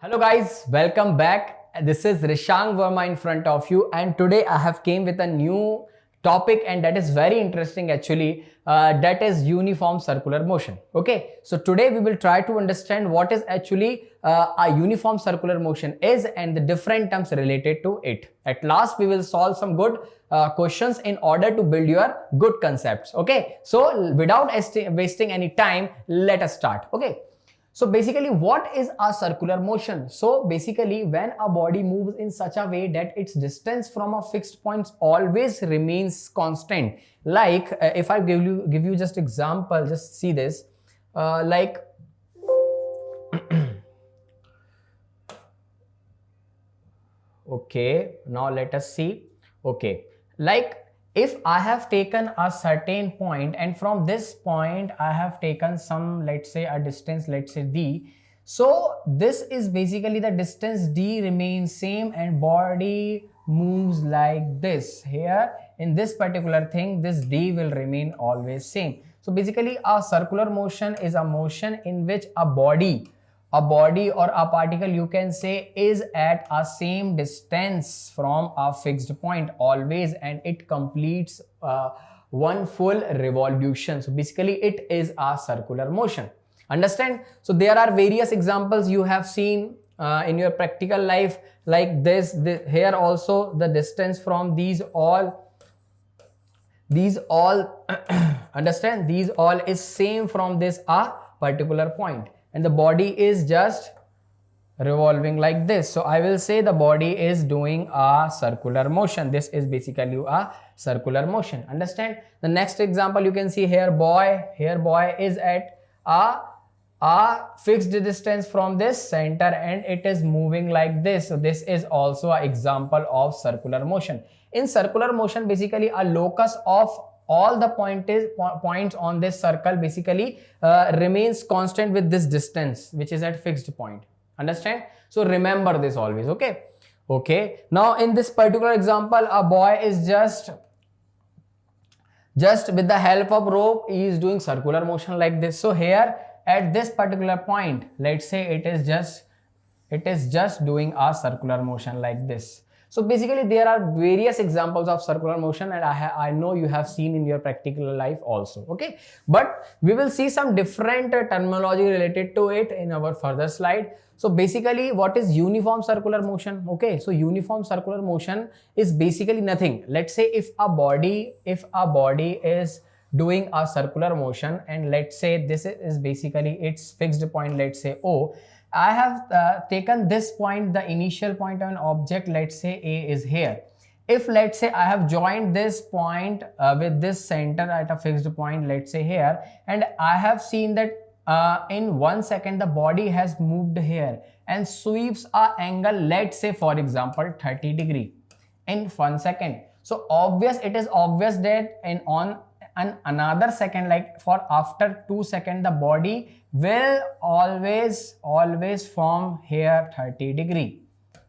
Hello guys, welcome back. This is Rishang Verma in front of you, and today I have came with a new topic, and that is very interesting actually. That is uniform circular motion. Okay, so today we will try to understand what is actually a uniform circular motion is and the different terms related to it. At last we will solve some good questions in order to build your good concepts. Okay, so without wasting any time, let us start. Okay. So basically, what is a circular motion? So basically, when a body moves in such a way that its distance from a fixed point always remains constant. Like if I give you just example, just see this. Okay, now let us see. Okay, like if I have taken a certain point and from this point I have taken some, let's say a distance, let's say d. So this is basically the distance d remains same and body moves like this. Here in this particular thing, this d will remain always same. So basically a circular motion is a motion in which a body or a particle, you can say, is at a same distance from a fixed point always, and it completes one full revolution. So basically it is a circular motion. Understand? So there are various examples you have seen in your practical life, like this here also the distance from these all understand, these all is same from this a particular point, and the body is just revolving like this. So I will say the body is doing a circular motion. This is basically a circular motion. Understand? The next example you can see here, boy is at a fixed distance from this center and it is moving like this. So this is also an example of circular motion. In circular motion, basically a locus of all the points on this circle basically remains constant with this distance which is at fixed point. Understand? So remember this always. Okay, now in this particular example, a boy is just with the help of rope, he is doing circular motion like this. So here at this particular point, let's say it is just doing a circular motion like this. So basically there are various examples of circular motion, and I know you have seen in your practical life also. Okay, but we will see some different terminology related to it in our further slide. So basically what is uniform circular motion? Okay, so uniform circular motion is basically nothing. Let's say if a body is doing a circular motion, and let's say this is basically its fixed point, let's say O. I have taken this point, the initial point of an object, let's say A is here. If let's say I have joined this point with this center at a fixed point, let's say here, and I have seen that in 1 second the body has moved here and sweeps a angle, let's say for example 30 degree in 1 second. So it is obvious that on another second, like for after 2 seconds, the body will always form here 30 degree.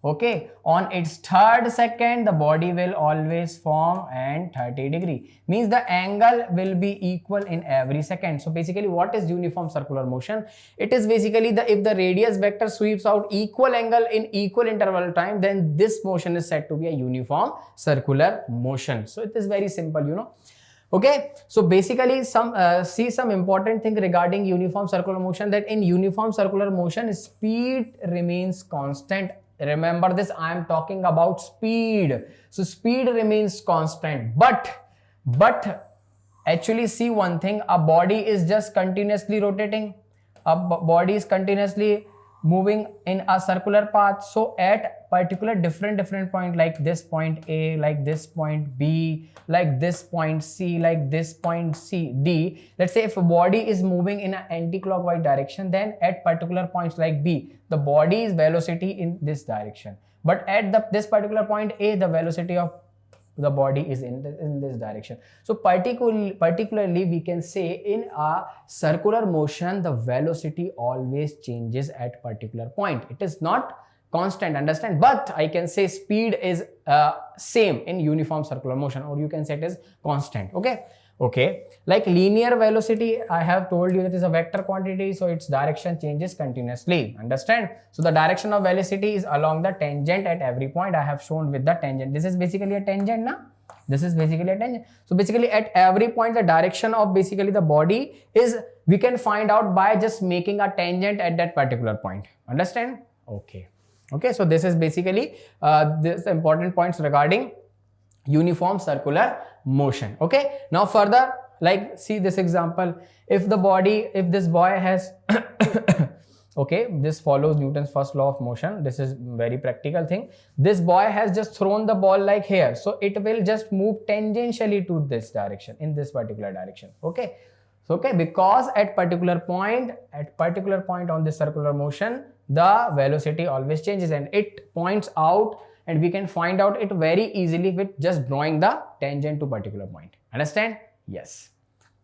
Okay, on its third second the body will always form and 30 degree, means the angle will be equal in every second. So basically what is uniform circular motion? It is basically if the radius vector sweeps out equal angle in equal interval time, then this motion is said to be a uniform circular motion. So it is very simple, you know. Okay, so basically see some important thing regarding uniform circular motion, that in uniform circular motion speed remains constant. Remember this, I am talking about speed. So speed remains constant, but actually see one thing, a body is just continuously rotating, a body is continuously moving in a circular path. So at particular different point, like this point A, like this point B, like this point C, like this point D, let's say if a body is moving in an anti-clockwise direction, then at particular points like B, the body's velocity in this direction, but at this particular point A, the velocity of the body is in this direction. So particularly we can say in a circular motion the velocity always changes at particular point. It is not constant, understand? But I can say speed is same in uniform circular motion, or you can say it is constant. Okay, like linear velocity, I have told you that is a vector quantity, so its direction changes continuously, understand? So the direction of velocity is along the tangent at every point. I have shown with the tangent. This is basically a tangent, na? This is basically a tangent. So basically at every point, the direction of basically the body is, we can find out by just making a tangent at that particular point, understand? Okay, so this is basically this important points regarding uniform circular motion. Okay, now further, like see this example. If this boy has okay, this follows Newton's first law of motion. This is very practical thing. This boy has just thrown the ball like here, so it will just move tangentially to this direction, in this particular direction. Okay, so because at particular point on this circular motion, the velocity always changes and it points out, and we can find out it very easily with just drawing the tangent to particular point, understand? Yes.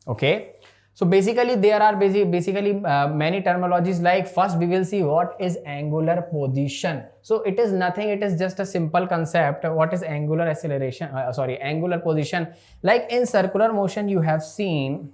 Okay, so basically there are basically many terminologies. Like first we will see what is angular position. So it is nothing, it is just a simple concept. What is angular acceleration, angular position? Like in circular motion, you have seen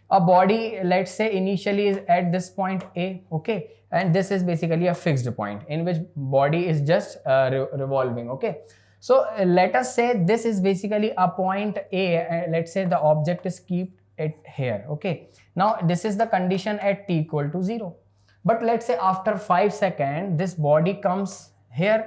a body, let's say initially is at this point A, okay, and this is basically a fixed point in which body is just revolving. Okay, so let us say this is basically a point A, and let's say the object is kept it here. Okay, now this is the condition at t equal to 0, but let's say after 5 seconds this body comes here.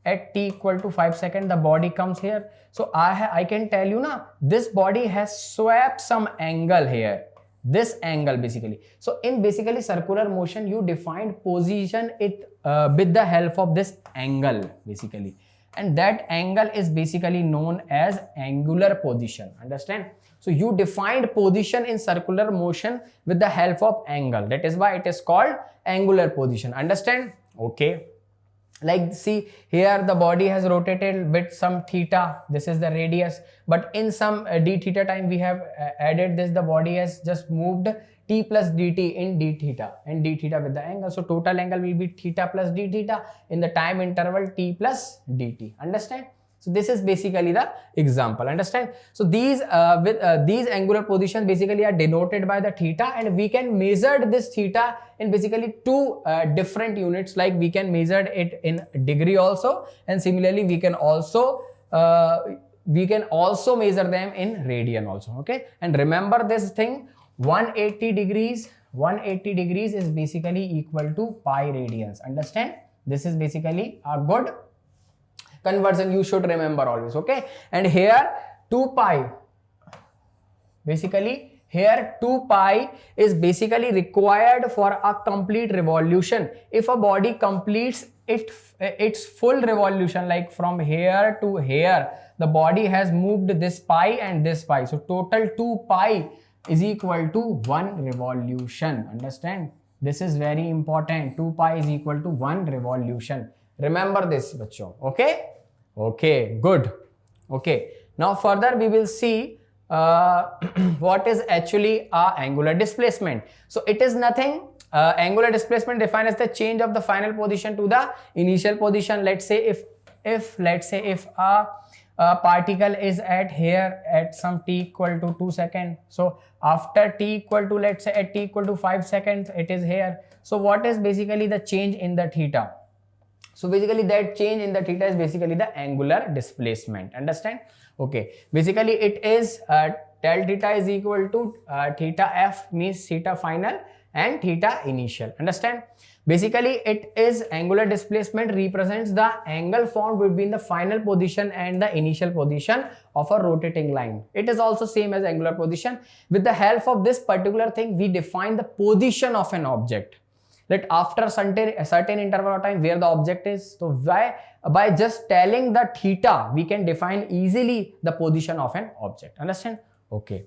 At t equal to 5 seconds the body comes here. So I can tell you now, this body has swapped some angle here, this angle basically. So in basically circular motion, you define position it with the help of this angle basically, and that angle is basically known as angular position, understand? So you defined position in circular motion with the help of angle. That is why it is called angular position, understand? Okay, like see here the body has rotated with some theta, this is the radius, but in some d theta time we have added this, the body has just moved t plus dt in d theta, and d theta with the angle. So total angle will be theta plus d theta in the time interval t plus dt, understand? So this is basically the example, understand? So these these angular positions basically are denoted by the theta, and we can measure this theta in basically two different units. Like we can measure it in degree also, and similarly we can also measure them in radian also. Okay, and remember this thing, 180 degrees is basically equal to pi radians, understand? This is basically a good conversion, you should remember always. Okay, and here 2 pi, basically here 2 pi is basically required for a complete revolution. If a body completes its full revolution, like from here to here, the body has moved this pi and this pi, so total 2 pi is equal to 1 revolution, understand? This is very important, 2 pi is equal to 1 revolution. Remember this, bachcho. Okay, good. Okay, now further we will see what is actually angular displacement. So it is nothing, angular displacement defined as the change of the final position to the initial position. Let's say if a particle is at here at some t equal to 2 seconds, so after t equal to, let's say at t equal to 5 seconds, it is here. So what is basically the change in the theta? So basically that change in the theta is basically the angular displacement, understand? Okay, basically it is del theta is equal to theta f, means theta final and theta initial, understand? Basically it is angular displacement represents the angle formed between the final position and the initial position of a rotating line. It is also same as angular position. With the help of this particular thing, we define the position of an object. That after a certain interval of time where the object is, so by just telling the theta, we can define easily the position of an object, understand? Okay,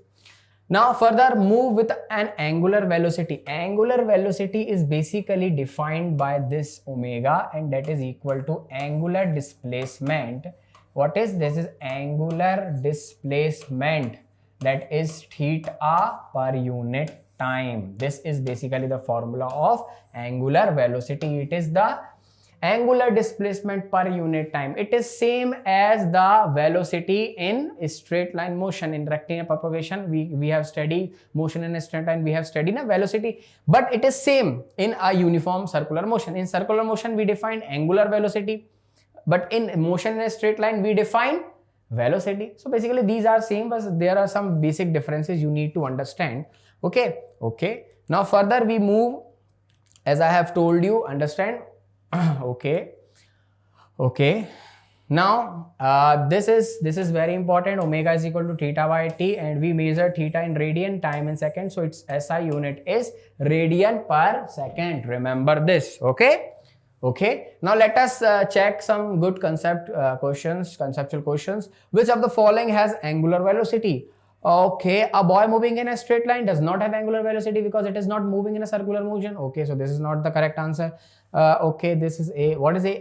now further move with an angular velocity. Angular velocity is basically defined by this omega, and that is equal to angular displacement. What is this? Is angular displacement, that is theta per unit time. This is basically the formula of angular velocity. It is the angular displacement per unit time. It is same as the velocity in straight line motion. In rectilinear propagation, we have studied motion in a straight line, we have studied a velocity, but it is same in a uniform circular motion. In circular motion, we define angular velocity, but in motion in a straight line, we define velocity. So basically these are same, but there are some basic differences you need to understand. Okay. Now further we move, as I have told you, understand. Okay. Now this is very important. Omega is equal to theta by t, and we measure theta in radian, time in seconds. So its SI unit is radian per second. Remember this. Okay. Now let us check some good conceptual questions. Which of the following has angular velocity? Okay, a boy moving in a straight line does not have angular velocity because it is not moving in a circular motion. Okay, so this is not the correct answer. Okay, this is a, what is a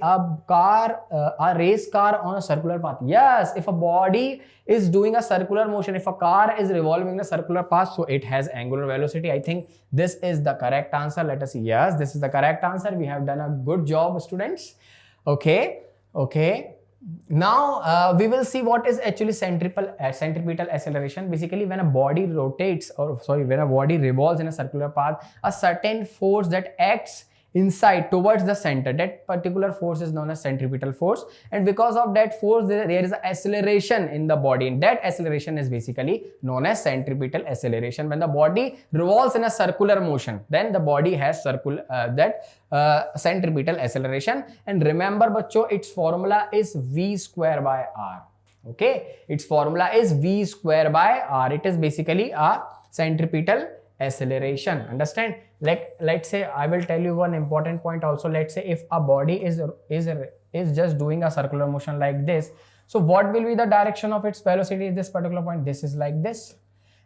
car, a race car on a circular path. Yes, if a body is doing a circular motion, if a car is revolving in a circular path, so it has angular velocity. I think this is the correct answer. Let us see. Yes, this is the correct answer. We have done a good job, students. Okay. Now we will see what is actually centripetal acceleration. Basically, when a body rotates, when a body revolves in a circular path, a certain force that acts inside towards the center, that particular force is known as centripetal force, and because of that force there is an acceleration in the body, and that acceleration is basically known as centripetal acceleration. When the body revolves in a circular motion, then the body has centripetal acceleration. And remember bacho, its formula is v square by r. Okay, its formula is v square by r. It is basically a centripetal acceleration. Understand? Like, let's say, I will tell you one important point also. Let's say if a body is just doing a circular motion like this, so what will be the direction of its velocity at this particular point? This is like this.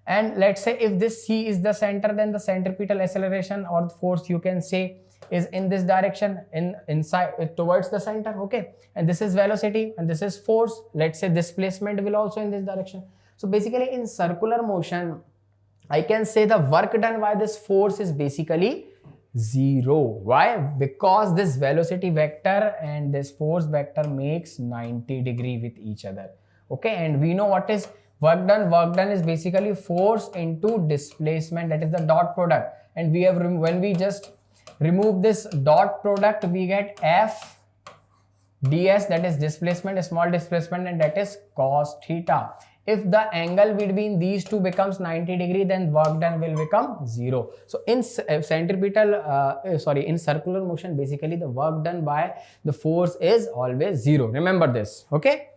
And let's say if this C is the center, then the centripetal acceleration or the force, you can say, is in this direction, inside towards the center. Okay, and this is velocity and this is force. Let's say displacement will also in this direction. So basically in circular motion, I can say the work done by this force is basically 0. Why? Because this velocity vector and this force vector makes 90 degree with each other. Okay, and we know what is work done. Work done is basically force into displacement, that is the dot product. And we have, when we just remove this dot product, we get F ds, that is displacement, a small displacement, and that is cos theta. If the angle between these two becomes 90 degree, then work done will become 0. So in in circular motion, basically the work done by the force is always 0. Remember this. Okay.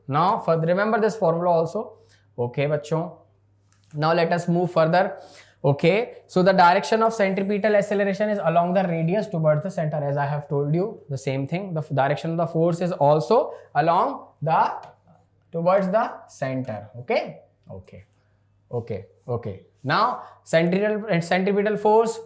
Now remember this formula also. Okay, bachon. Now let us move further. Okay, so the direction of centripetal acceleration is along the radius towards the center. As I have told you, the same thing. The direction of the force is also along the towards the center. Okay. Now centripetal force,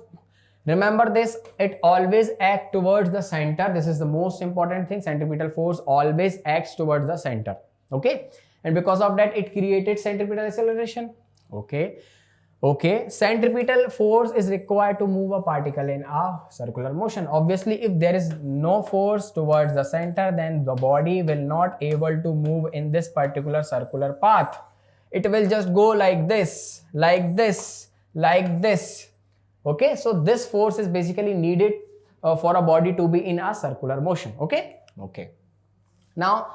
remember this, it always acts towards the center. This is the most important thing. Centripetal force always acts towards the center. Okay, and because of that it created centripetal acceleration. Okay, centripetal force is required to move a particle in a circular motion. Obviously, if there is no force towards the center, then the body will not able to move in this particular circular path. It will just go like this, like this, like this. Okay, so this force is basically needed for a body to be in a circular motion. Okay. Now,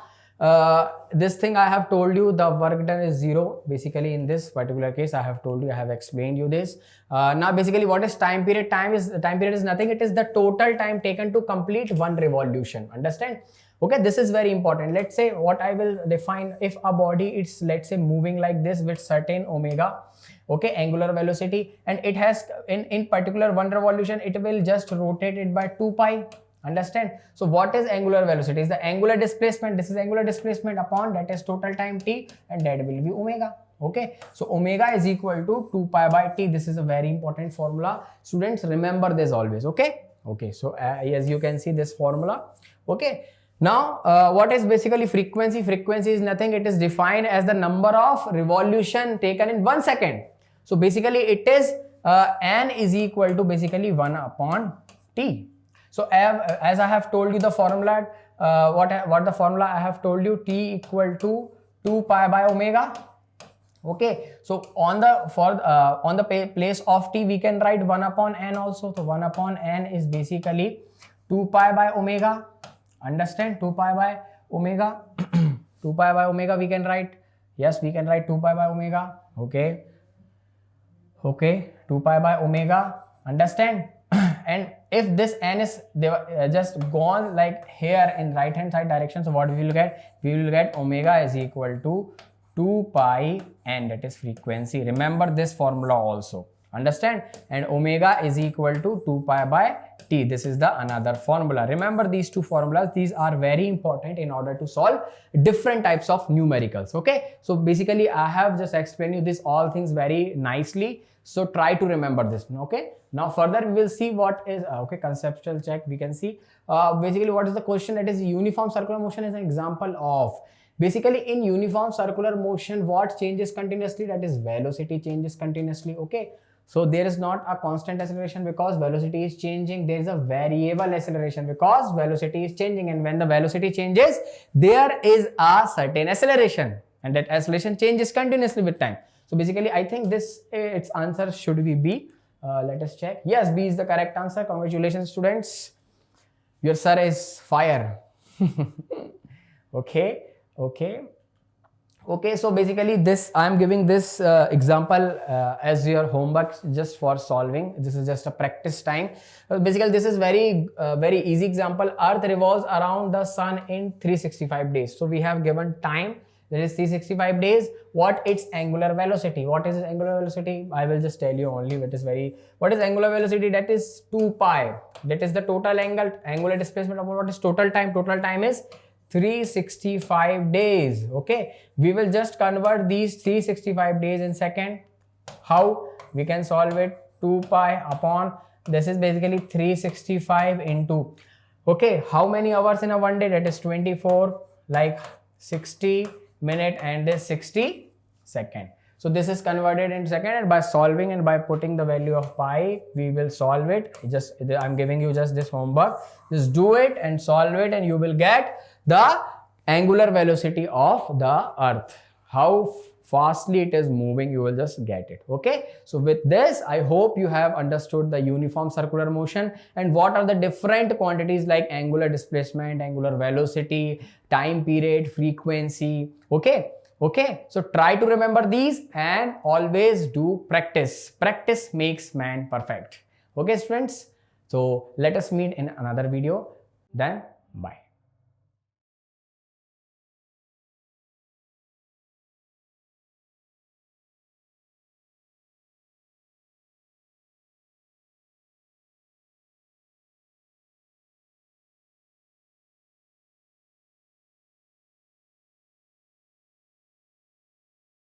this thing I have told you, the work done is 0. Basically in this particular case, I have told you, I have explained you this. Now basically what is time period? Time period is nothing. It is the total time taken to complete one revolution. Understand? Okay, this is very important. Let's say what I will define, if a body is, let's say, moving like this with certain omega, okay, angular velocity, and it has in particular one revolution, it will just rotate it by 2 pi. Understand? So what is angular velocity? Is the angular displacement. This is angular displacement upon that is total time t, and that will be omega. Okay, so omega is equal to 2 pi by t. This is a very important formula. Students, remember this always. Okay, so as you can see this formula. Okay, now what is basically frequency? Frequency is nothing. It is defined as the number of revolution taken in 1 second. So basically it is n is equal to basically 1 upon t. So as I have told you the formula, what the formula I have told you, T equal to 2 pi by omega. Okay, so on the place of T we can write 1 upon n also. So 1 upon n is basically 2 pi by omega. Understand? 2 pi by omega. 2 pi by omega we can write. Yes, we can write 2 pi by omega. Okay. Okay, 2 pi by omega. Understand? And if this n is just gone like here in right hand side direction, so what we will get? We will get omega is equal to 2 pi n, that is frequency. Remember this formula also. Understand? And omega is equal to 2 pi by t. This is the another formula. Remember these two formulas. These are very important in order to solve different types of numericals. Okay, so basically I have just explained you this all things very nicely, so try to remember this. Okay, now further we will see what is okay, conceptual check. We can see basically what is the question. That is uniform circular motion is an example of. Basically in uniform circular motion, what changes continuously? That is velocity changes continuously. Okay, so there is not a constant acceleration because velocity is changing. There is a variable acceleration because velocity is changing, and when the velocity changes, there is a certain acceleration, and that acceleration changes continuously with time. So basically I think this its answer should be B. Let us check. Yes, B is the correct answer. Congratulations students, your sir is fire. Okay, so basically this I am giving this example as your homework just for solving. This is just a practice time. Basically this is very easy example. Earth revolves around the sun in 365 days. So we have given time, that is 365 days. What its angular velocity? What is its angular velocity? I will just tell you only. What is angular velocity? That is 2 pi. That is the total angular displacement. What is total time? Total time is 365 days. Okay, we will just convert these 365 days in second. How we can solve it? 2 pi upon, this is basically 365 into, okay, how many hours in a one day? That is 24, like 60 minute and this 60 second. So this is converted in second, and by solving and by putting the value of pi, we will solve it. Just I'm giving you just this homework. Just do it and solve it, and you will get the angular velocity of the earth. How fastly it is moving, you will just get it. Okay, so with this I hope you have understood the uniform circular motion and what are the different quantities like angular displacement, angular velocity, time period, frequency. Okay, so try to remember these and always do practice. Practice makes man perfect. Okay students, so let us meet in another video. Then bye.